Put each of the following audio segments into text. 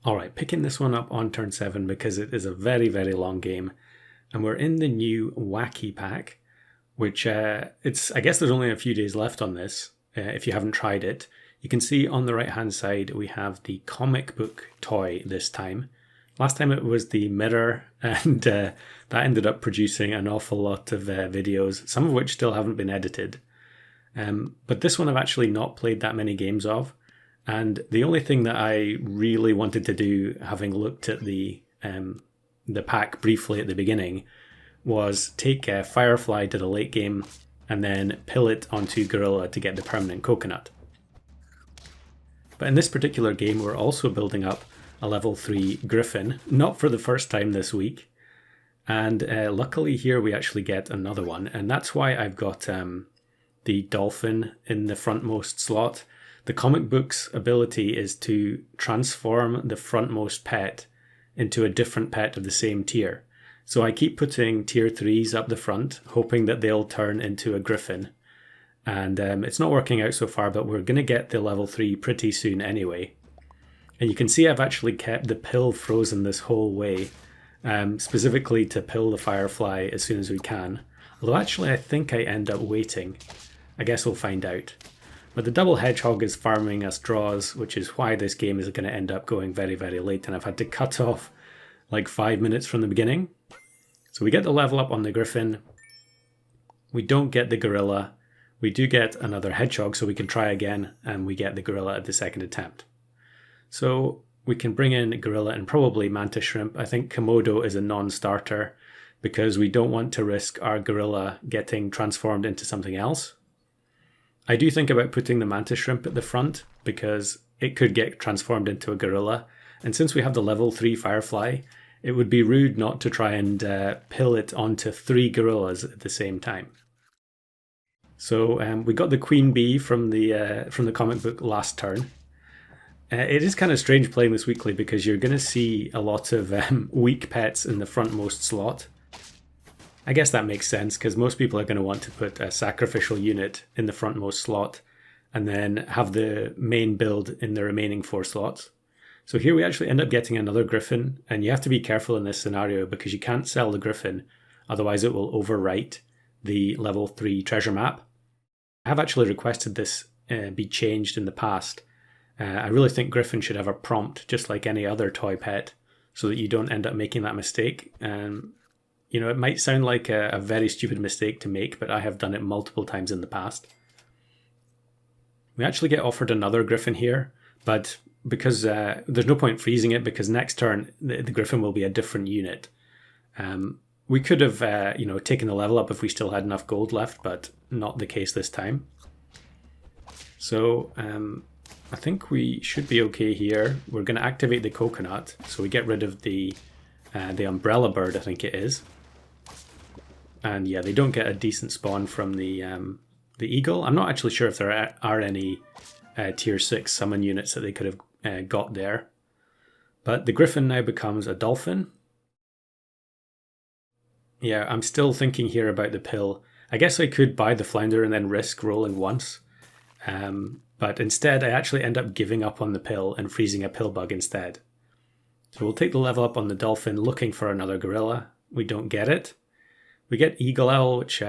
Alright, picking this one up on turn 7 because it is a very, very long game. And we're in the new Wacky pack, which I guess there's only a few days left on this, if you haven't tried it. You can see on the right hand side we have the comic book toy this time. Last time it was the mirror, and that ended up producing an awful lot of videos, some of which still haven't been edited. But this one I've actually not played that many games of. And the only thing that I really wanted to do, having looked at the pack briefly at the beginning, was take Firefly to the late game and then pill it onto Gorilla to get the permanent coconut. But in this particular game, we're also building up a level 3 Griffin, not for the first time this week. And luckily here we actually get another one, and that's why I've got the dolphin in the frontmost slot. The comic book's ability is to transform the frontmost pet into a different pet of the same tier. So I keep putting tier 3s up the front, hoping that they'll turn into a griffin. And it's not working out so far, but we're going to get the level 3 pretty soon anyway. And you can see I've actually kept the pill frozen this whole way, specifically to pill the Firefly as soon as we can. Although actually I think I end up waiting. I guess we'll find out. But the double hedgehog is farming us draws, which is why this game is going to end up going very, very late, and I've had to cut off like 5 minutes from the beginning. So we get the level up on the griffin. We don't get the gorilla. We do get another hedgehog, so we can try again, and we get the gorilla at the second attempt. So we can bring in gorilla and probably mantis shrimp. I think Komodo is a non-starter because we don't want to risk our gorilla getting transformed into something else. I do think about putting the mantis shrimp at the front because it could get transformed into a gorilla. And since we have the level 3 Firefly, it would be rude not to try and pill it onto 3 gorillas at the same time. So we got the queen bee from the comic book last turn. It is kind of strange playing this weekly because you're going to see a lot of weak pets in the frontmost slot. I guess that makes sense because most people are going to want to put a sacrificial unit in the frontmost slot and then have the main build in the remaining 4 slots. So here we actually end up getting another griffin, and you have to be careful in this scenario because you can't sell the griffin, otherwise it will overwrite the level 3 treasure map. I have actually requested this be changed in the past. I really think griffin should have a prompt just like any other toy pet so that you don't end up making that mistake. You know, it might sound like a very stupid mistake to make, but I have done it multiple times in the past. We actually get offered another griffin here, but because there's no point freezing it because next turn the griffin will be a different unit. We could have taken the level up if we still had enough gold left, but not the case this time. So I think we should be okay here. We're going to activate the coconut, so we get rid of the umbrella bird, I think it is. And yeah, they don't get a decent spawn from the eagle. I'm not actually sure if there are any tier 6 summon units that they could have got there. But the griffin now becomes a dolphin. Yeah, I'm still thinking here about the pill. I guess I could buy the flounder and then risk rolling once. But instead, I actually end up giving up on the pill and freezing a pill bug instead. So we'll take the level up on the dolphin looking for another gorilla. We don't get it. We get Eagle Owl, which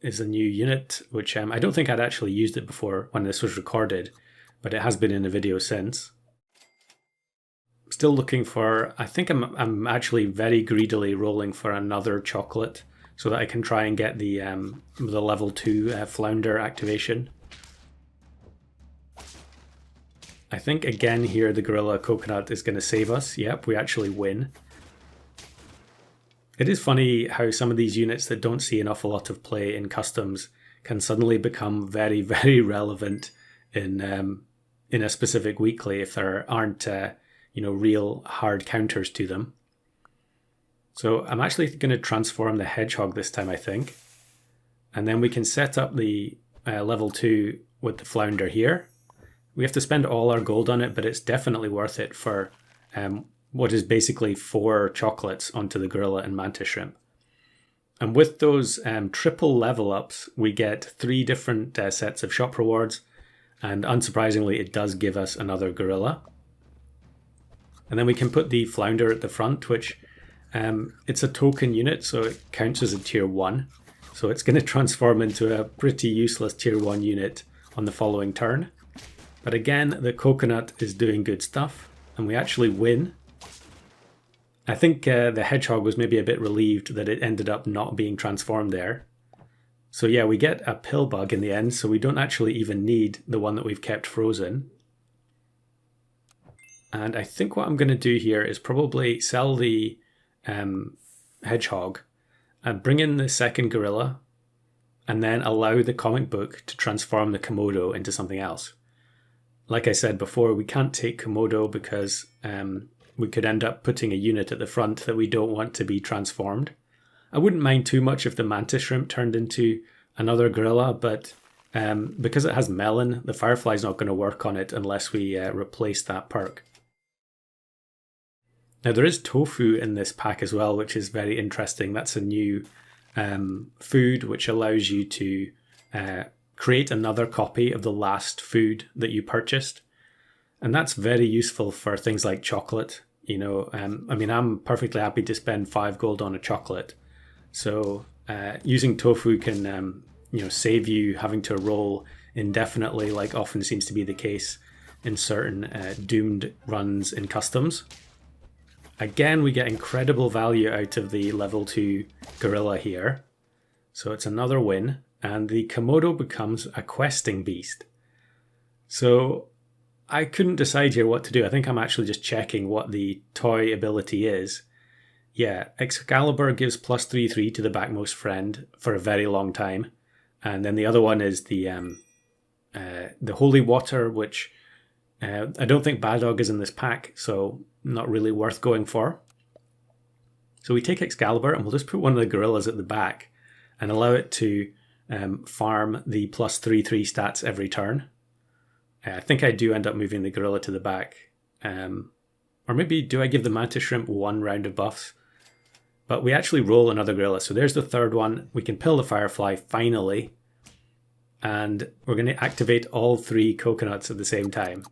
is a new unit, which I don't think I'd actually used it before when this was recorded, but it has been in a video since. Still looking for, I think I'm actually very greedily rolling for another chocolate so that I can try and get the level 2 flounder activation. I think again here the gorilla coconut is going to save us. Yep, we actually win. It is funny how some of these units that don't see an awful lot of play in customs can suddenly become very, very relevant in a specific weekly if there aren't real hard counters to them. So I'm actually going to transform the hedgehog this time, I think. And then we can set up the level 2 with the flounder here. We have to spend all our gold on it, but it's definitely worth it for what is basically 4 chocolates onto the gorilla and mantis shrimp. And with those triple level ups, we get 3 different sets of shop rewards. And unsurprisingly, it does give us another gorilla. And then we can put the flounder at the front, which it's a token unit, so it counts as a tier 1. So it's going to transform into a pretty useless tier 1 unit on the following turn. But again, the coconut is doing good stuff, and we actually win. I think the hedgehog was maybe a bit relieved that it ended up not being transformed there. So yeah, we get a pill bug in the end, so we don't actually even need the one that we've kept frozen. And I think what I'm going to do here is probably sell the hedgehog and bring in the second gorilla, and then allow the comic book to transform the Komodo into something else. Like I said before, we can't take Komodo because we could end up putting a unit at the front that we don't want to be transformed. I wouldn't mind too much if the mantis shrimp turned into another gorilla, but because it has melon, the firefly's not going to work on it unless we replace that perk. Now there is tofu in this pack as well, which is very interesting. That's a new food which allows you to create another copy of the last food that you purchased. And that's very useful for things like chocolate. You know, I mean, I'm perfectly happy to spend 5 gold on a chocolate. So using tofu can, you know, save you having to roll indefinitely, like often seems to be the case in certain doomed runs in customs. Again, we get incredible value out of the level 2 gorilla here. So it's another win, and the Komodo becomes a questing beast. So I couldn't decide here what to do. I think I'm actually just checking what the toy ability is. Yeah, Excalibur gives plus 3/3 to the backmost friend for a very long time. And then the other one is the Holy Water, which I don't think Badog is in this pack, so not really worth going for. So we take Excalibur and we'll just put one of the gorillas at the back and allow it to farm the plus 3/3 stats every turn. I think I do end up moving the gorilla to the back. Or maybe do I give the mantis shrimp 1 round of buffs? But we actually roll another gorilla. So there's the third one. We can pill the firefly finally. And we're going to activate all 3 coconuts at the same time.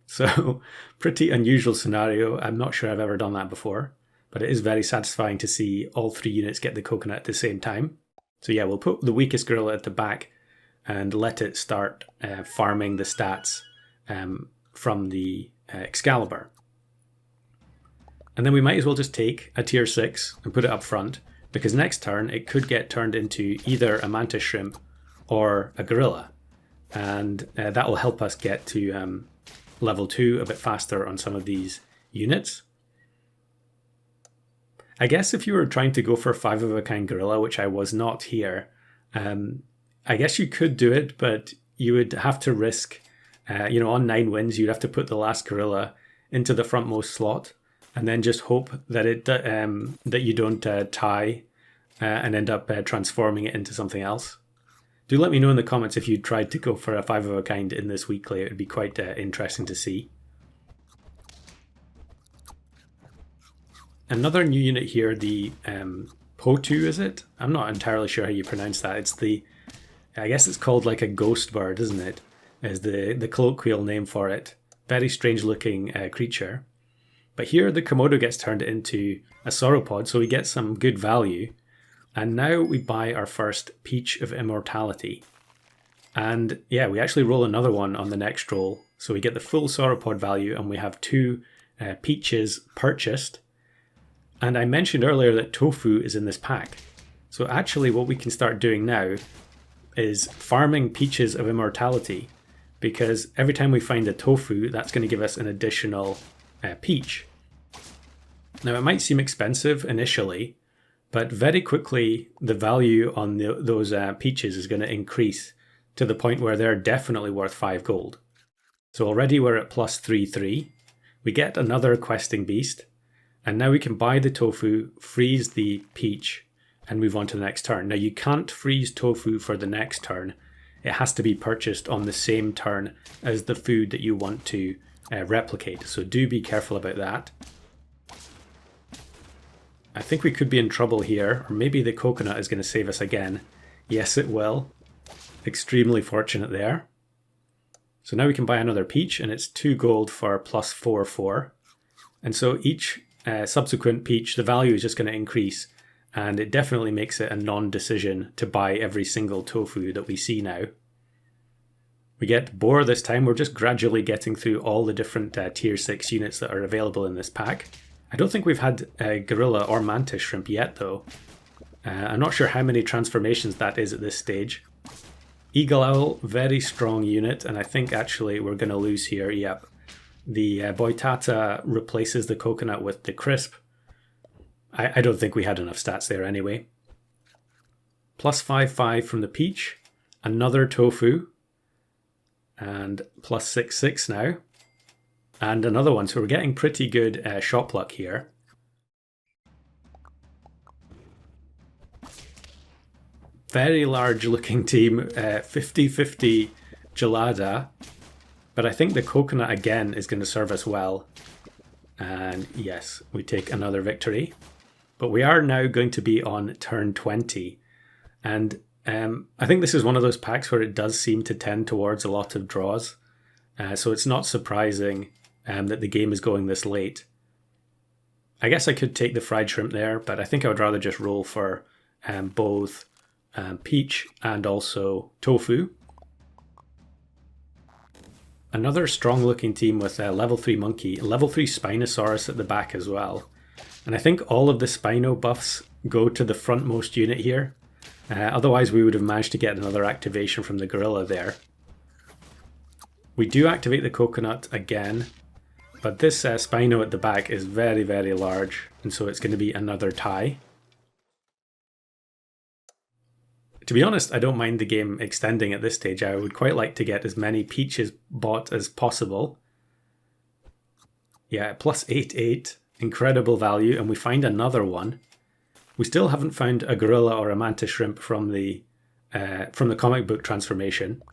So pretty unusual scenario. I'm not sure I've ever done that before. But it is very satisfying to see all 3 units get the coconut at the same time. So yeah, we'll put the weakest gorilla at the back and let it start farming the stats from the Excalibur. And then we might as well just take a tier 6 and put it up front, because next turn it could get turned into either a mantis shrimp or a gorilla. And that will help us get to level 2 a bit faster on some of these units. I guess if you were trying to go for a 5-of-a-kind gorilla, which I was not here, I guess you could do it, but you would have to risk, you know, on 9 wins, you'd have to put the last gorilla into the frontmost slot and then just hope that it that you don't tie and end up transforming it into something else. Do let me know in the comments if you tried to go for a 5-of-a-kind in this weekly. It would be quite interesting to see. Another new unit here, the Potu, is it? I'm not entirely sure how you pronounce that. It's the, I guess it's called like a ghost bird, isn't it? Is the colloquial name for it. Very strange looking creature. But here the Komodo gets turned into a sauropod, so we get some good value. And now we buy our first Peach of Immortality. And yeah, we actually roll another one on the next roll. So we get the full sauropod value and we have 2 peaches purchased. And I mentioned earlier that tofu is in this pack. So actually what we can start doing now is farming Peaches of Immortality, because every time we find a tofu, that's going to give us an additional peach. Now it might seem expensive initially, but very quickly the value on those peaches is going to increase to the point where they're definitely worth 5 gold. So already we're at plus 3/3. We get another questing beast. And now we can buy the tofu, freeze the peach, and move on to the next turn. Now you can't freeze tofu for the next turn. It has to be purchased on the same turn as the food that you want to replicate. So do be careful about that. I think we could be in trouble here, or maybe the coconut is going to save us again. Yes, it will. Extremely fortunate there. So now we can buy another peach, and it's 2 gold for plus 4/4. And so each subsequent peach, the value is just going to increase, and it definitely makes it a non-decision to buy every single tofu that we see now. We get boar this time. We're just gradually getting through all the different tier 6 units that are available in this pack. I don't think we've had gorilla or mantis shrimp yet though. I'm not sure how many transformations that is at this stage. Eagle owl, very strong unit, and I think actually we're going to lose here. Yep. The boitata replaces the coconut with the crisp. I don't think we had enough stats there anyway. Plus 5/5 from the peach. Another tofu. And plus 6/6 now. And another one. So we're getting pretty good shot luck here. Very large looking team. 50-50 gelada. But I think the coconut again is going to serve us well. And yes, we take another victory. But we are now going to be on turn 20. And I think this is one of those packs where it does seem to tend towards a lot of draws. So it's not surprising that the game is going this late. I guess I could take the fried shrimp there, but I think I would rather just roll for both peach and also tofu. Another strong looking team with a level 3 monkey, level 3 Spinosaurus at the back as well. And I think all of the Spino buffs go to the frontmost unit here. Otherwise we would have managed to get another activation from the gorilla there. We do activate the coconut again, but this Spino at the back is very, very large, and so it's going to be another tie. To be honest, I don't mind the game extending at this stage. I would quite like to get as many peaches bought as possible. Yeah, plus 8/8, incredible value, and we find another one. We still haven't found a gorilla or a mantis shrimp from the comic book transformation.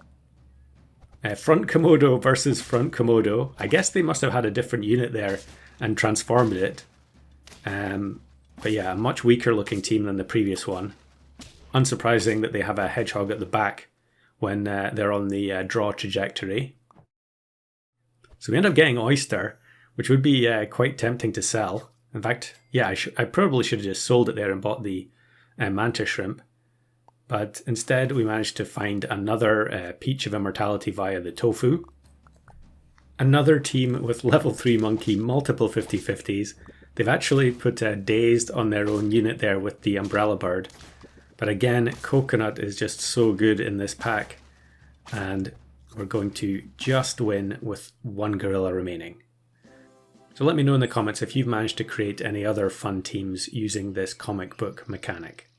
Front Komodo versus front Komodo. I guess they must have had a different unit there and transformed it. But yeah, a much weaker looking team than the previous one. Unsurprising that they have a hedgehog at the back when they're on the draw trajectory. So we end up getting oyster, which would be quite tempting to sell. In fact, yeah, I probably should have just sold it there and bought the mantis shrimp. But instead we managed to find another peach of immortality via the tofu. Another team with level 3 monkey, multiple 50/50s. They've actually put dazed on their own unit there with the umbrella bird. But again, coconut is just so good in this pack. And we're going to just win with one gorilla remaining. So let me know in the comments if you've managed to create any other fun teams using this comic book mechanic.